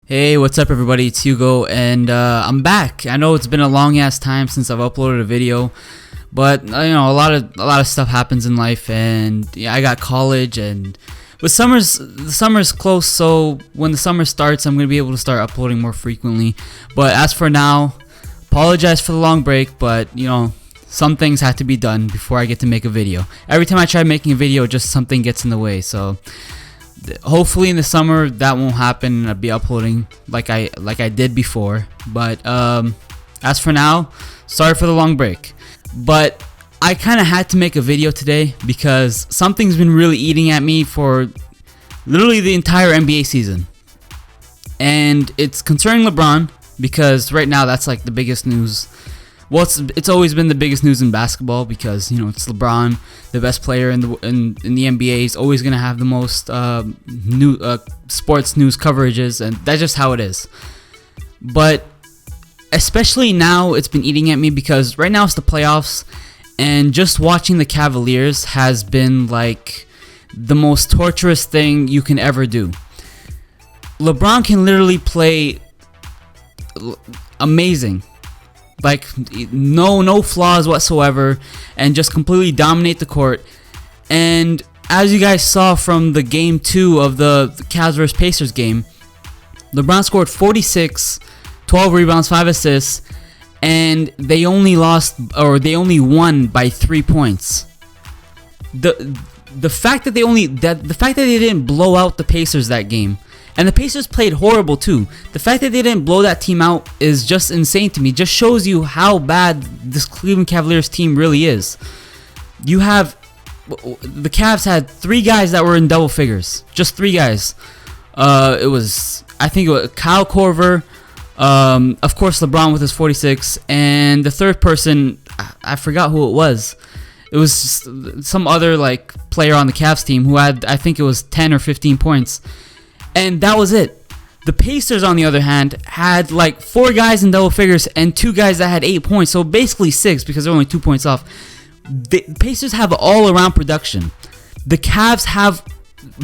Hey, what's up everybody, it's Hugo, and I'm back. I know it's been a long ass time since I've uploaded a video, but you know, a lot of stuff happens in life, and yeah, I got college, and the summer's close, so when the summer starts, I'm gonna be able to start uploading more frequently. But as for now, apologize for the long break, but you know, some things have to be done before I get to make a video. Every time I try making a video, just something gets in the way, so hopefully in the summer that won't happen. I'll be uploading like I did before. But as for now, sorry for the long break. But I kind of had to make a video today because something's been really eating at me for literally the entire NBA season, and it's concerning LeBron, because right now that's like the biggest news. Well, it's always been the biggest news in basketball, because you know, it's LeBron, the best player in the NBA. He's always gonna have the most sports news coverages, and that's just how it is. But especially now, it's been eating at me because right now it's the playoffs, and just watching the Cavaliers has been like the most torturous thing you can ever do. LeBron can literally play amazing, like no flaws whatsoever, and just completely dominate the court. And as you guys saw from the game 2 of the Cavs vs Pacers game, LeBron scored 46, 12 rebounds, 5 assists, and they only won by 3 points. The fact that they didn't blow out the Pacers that game, and the Pacers played horrible too. The fact that they didn't blow that team out is just insane to me. Just shows you how bad this Cleveland Cavaliers team really is. The Cavs had 3 guys that were in double figures. Just 3 guys. It was Kyle Korver, of course LeBron with his 46, and the third person, I forgot who it was. It was just some other like player on the Cavs team who had, I think it was 10 or 15 points. And that was it. The Pacers, on the other hand, had like 4 guys in double figures and 2 guys that had 8 points. So basically 6, because they're only 2 points off. The Pacers have all-around production. The Cavs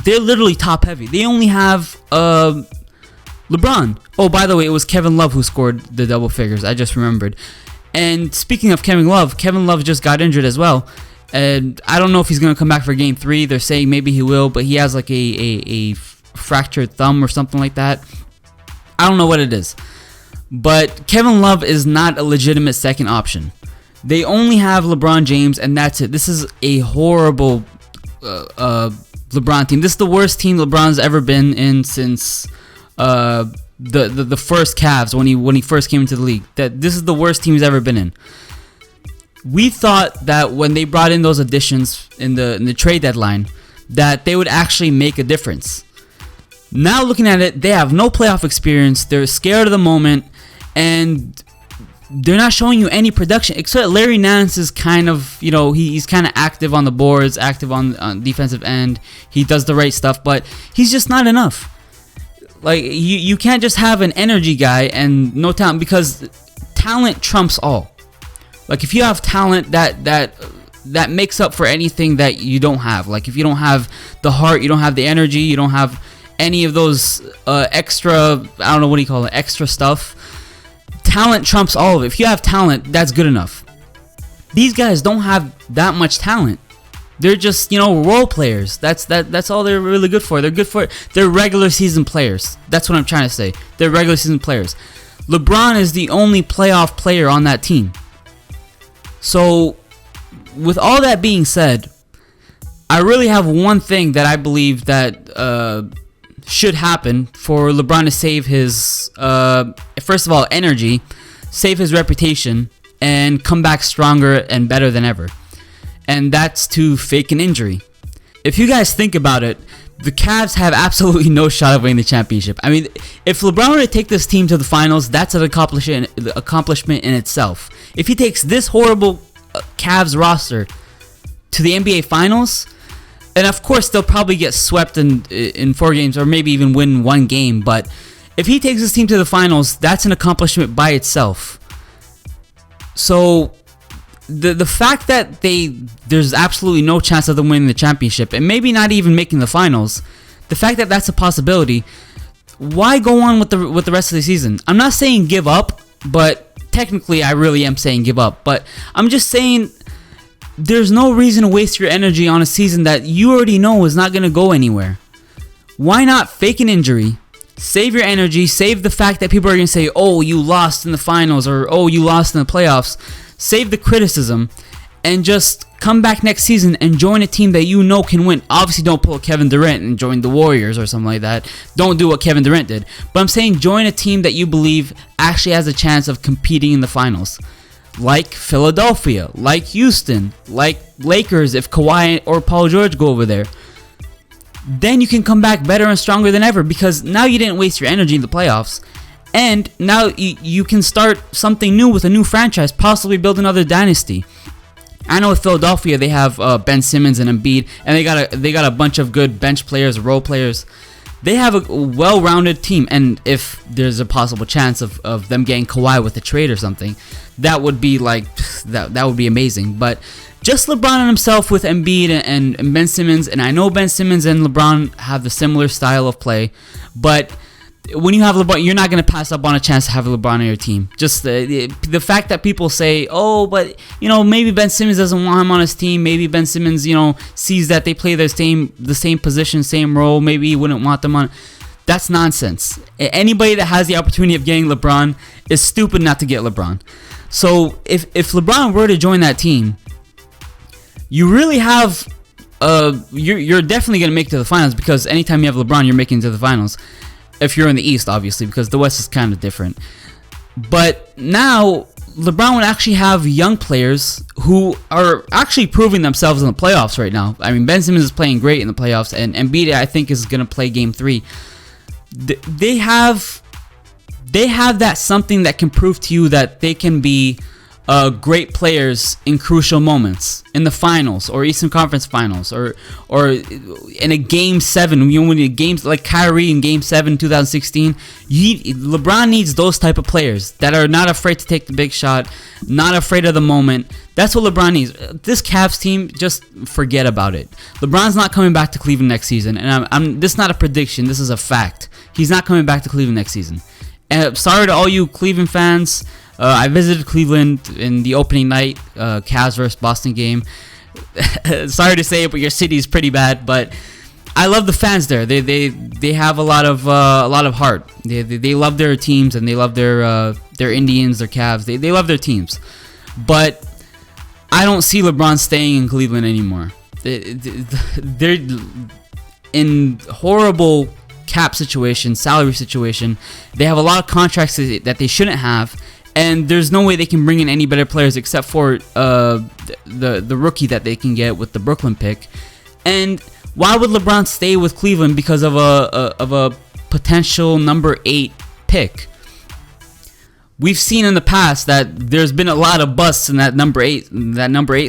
they're literally top-heavy. They only have LeBron. Oh, by the way, it was Kevin Love who scored the double figures. I just remembered. And speaking of Kevin Love just got injured as well. And I don't know if he's going to come back for Game 3. They're saying maybe he will, but he has like a fractured thumb or something like that. I don't know what it is, but Kevin Love is not a legitimate second option. They only have LeBron James, and that's it. This is a horrible LeBron team. This is the worst team LeBron's ever been in since the first Cavs, when he first came into the league. That this is the worst team he's ever been in. We thought that when they brought in those additions in the trade deadline, that they would actually make a difference. Now looking at it, they have no playoff experience. They're scared of the moment, and they're not showing you any production. Except Larry Nance is kind of, you know, he's kind of active on the boards, active on defensive end. He does the right stuff, but he's just not enough. Like you can't just have an energy guy and no talent, because talent trumps all. Like if you have talent, that makes up for anything that you don't have. Like if you don't have the heart, you don't have the energy, you don't have any of those extra, I don't know, what do you call it, extra stuff. Talent trumps all of it. If you have talent, that's good enough. These guys don't have that much talent. They're just, you know, role players. That's all they're really good for. They're regular season players. That's what I'm trying to say. They're regular season players. LeBron is the only playoff player on that team. So with all that being said, I really have one thing that I believe that should happen for LeBron to save his, first of all, energy, save his reputation, and come back stronger and better than ever. And that's to fake an injury. If you guys think about it, the Cavs have absolutely no shot of winning the championship. I mean, if LeBron were to take this team to the finals, that's an accomplishment in itself. If he takes this horrible Cavs roster to the NBA finals, and of course they'll probably get swept in 4 games, or maybe even win 1 game, but if he takes his team to the finals, that's an accomplishment by itself. So the fact that there's absolutely no chance of them winning the championship, and maybe not even making the finals, the fact that that's a possibility, why go on with the rest of the season? I'm not saying give up, but technically I really am saying give up. But I'm just saying there's no reason to waste your energy on a season that you already know is not going to go anywhere. Why not fake an injury? Save your energy. Save the fact that people are going to say, oh, you lost in the finals, or oh, you lost in the playoffs. Save the criticism and just come back next season and join a team that you know can win. Obviously, don't pull Kevin Durant and join the Warriors or something like that. Don't do what Kevin Durant did. But I'm saying join a team that you believe actually has a chance of competing in the finals. Like Philadelphia, like Houston, like Lakers if Kawhi or Paul George go over there. Then you can come back better and stronger than ever, because now you didn't waste your energy in the playoffs. And now you can start something new with a new franchise, possibly build another dynasty. I know with Philadelphia they have Ben Simmons and Embiid, and they got a bunch of good bench players, role players. They have a well-rounded team, and if there's a possible chance of them getting Kawhi with a trade or something, that would be like that would be amazing. But just LeBron and himself with Embiid and Ben Simmons, and I know Ben Simmons and LeBron have the similar style of play, but when you have LeBron, you're not going to pass up on a chance to have LeBron on your team. Just the fact that people say, oh, but, maybe Ben Simmons doesn't want him on his team. Maybe Ben Simmons, sees that they play the same position, same role. Maybe he wouldn't want them on. That's nonsense. Anybody that has the opportunity of getting LeBron is stupid not to get LeBron. So if LeBron were to join that team, you really have, you're definitely going to make it to the finals, because anytime you have LeBron, you're making it to the finals. If you're in the East, obviously, because the West is kind of different. But now, LeBron would actually have young players who are actually proving themselves in the playoffs right now. I mean, Ben Simmons is playing great in the playoffs, and Embiid, I think, is going to play Game 3. They have that something that can prove to you that they can be great players in crucial moments, in the finals or Eastern Conference Finals, or in a Game 7. When the games like Kyrie in Game 7 2016, LeBron needs those type of players that are not afraid to take the big shot, not afraid of the moment. That's what LeBron needs. This Cavs team, just forget about it. LeBron's not coming back to Cleveland next season, and this is not a prediction. This is a fact. He's not coming back to Cleveland next season. And sorry to all you Cleveland fans. I visited Cleveland in the opening night, Cavs versus Boston game. Sorry to say it, but your city is pretty bad. But I love the fans there. They have a lot of heart. They love their teams, and they love their Indians, their Cavs. They love their teams. But I don't see LeBron staying in Cleveland anymore. They're in horrible cap situation, salary situation. They have a lot of contracts that they shouldn't have. And there's no way they can bring in any better players except for the rookie that they can get with the Brooklyn pick. And why would LeBron stay with Cleveland because of a potential number 8 pick? We've seen in the past that there's been a lot of busts in that number 8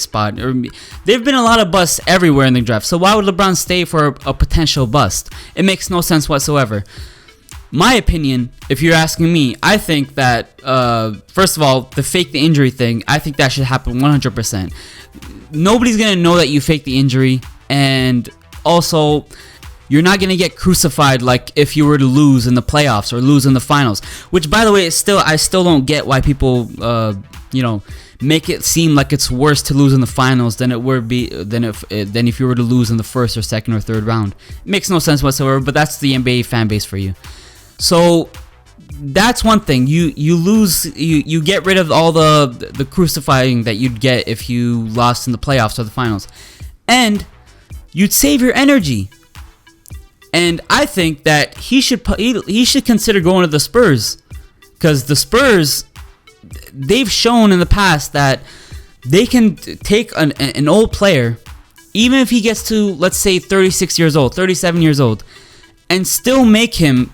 spot. There've been a lot of busts everywhere in the draft. So why would LeBron stay for a potential bust? It makes no sense whatsoever. My opinion, if you're asking me, I think that, first of all, the fake the injury thing, I think that should happen 100%. Nobody's going to know that you faked the injury, and also, you're not going to get crucified like if you were to lose in the playoffs or lose in the finals, which, by the way, I still don't get why people, make it seem like it's worse to lose in the finals than if you were to lose in the first or second or third round. It makes no sense whatsoever, but that's the NBA fan base for you. So that's one thing. You lose. You get rid of all the crucifying that you'd get if you lost in the playoffs or the finals, and you'd save your energy. And I think that he should consider going to the Spurs, because the Spurs, they've shown in the past that they can take an old player, even if he gets to, let's say, 36 years old, 37 years old, and still make him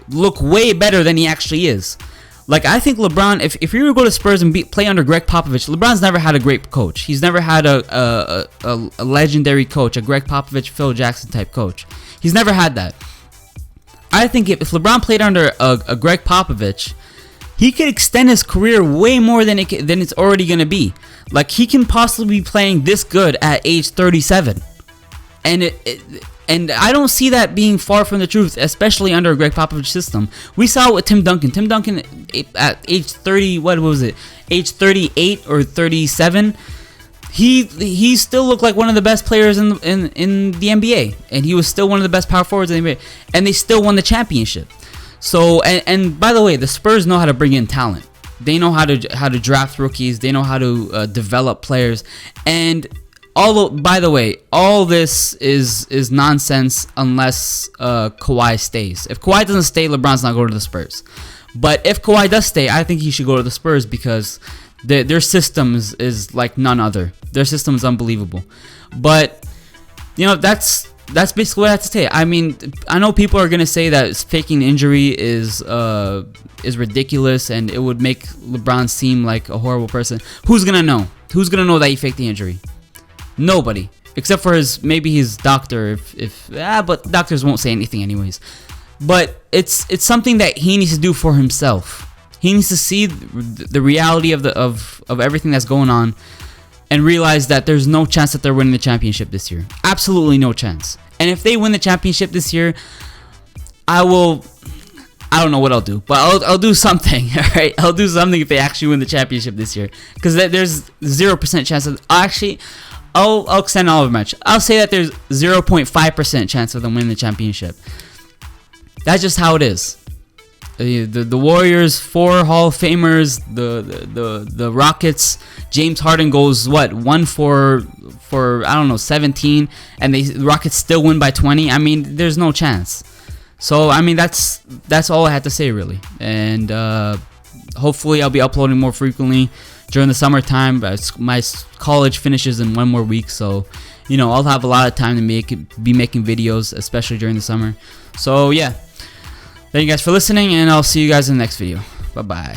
look way better than he actually is. Like, I think LeBron, if you were to go to Spurs and play under Greg Popovich, LeBron's never had a great coach. He's never had a legendary coach, a Greg Popovich, Phil Jackson type coach. He's never had that. I think if LeBron played under a Greg Popovich, he could extend his career way more than it's already going to be. Like, he can possibly be playing this good at age 37. And And I don't see that being far from the truth, especially under a Greg Popovich system. We saw it with Tim Duncan. Tim Duncan at age 30, what was it? Age 38 or 37, he still looked like one of the best players in the NBA, and he was still one of the best power forwards in the NBA, and they still won the championship. So and by the way, the Spurs know how to bring in talent. They know how to draft rookies. They know how to develop players. And by the way, all this is nonsense unless Kawhi stays. If Kawhi doesn't stay, LeBron's not going to the Spurs. But if Kawhi does stay, I think he should go to the Spurs because their system is like none other. Their system is unbelievable. But that's basically what I have to say. I mean, I know people are gonna say that faking injury is ridiculous and it would make LeBron seem like a horrible person. Who's gonna know? Who's gonna know that he faked the injury? Nobody, except for maybe his doctor. But doctors won't say anything anyways. But it's something that he needs to do for himself. He needs to see the reality of everything that's going on. And realize that there's no chance that they're winning the championship this year. Absolutely no chance. And if they win the championship this year, I don't know what I'll do, but I'll do something. All right, I'll do something if they actually win the championship this year, because there's 0% chance of. Actually, I'll extend all of match. I'll say that there's 0.5% chance of them winning the championship. That's just how it is. The Warriors, 4 Hall of Famers, the Rockets, James Harden goes 1 for I don't know 17, and the Rockets still win by 20. I mean, there's no chance. So I mean, that's all I had to say really. And hopefully I'll be uploading more frequently during the summertime. My college finishes in 1 more week, so I'll have a lot of time to be making videos, especially during the summer. So yeah. Thank you guys for listening, and I'll see you guys in the next video. Bye-bye.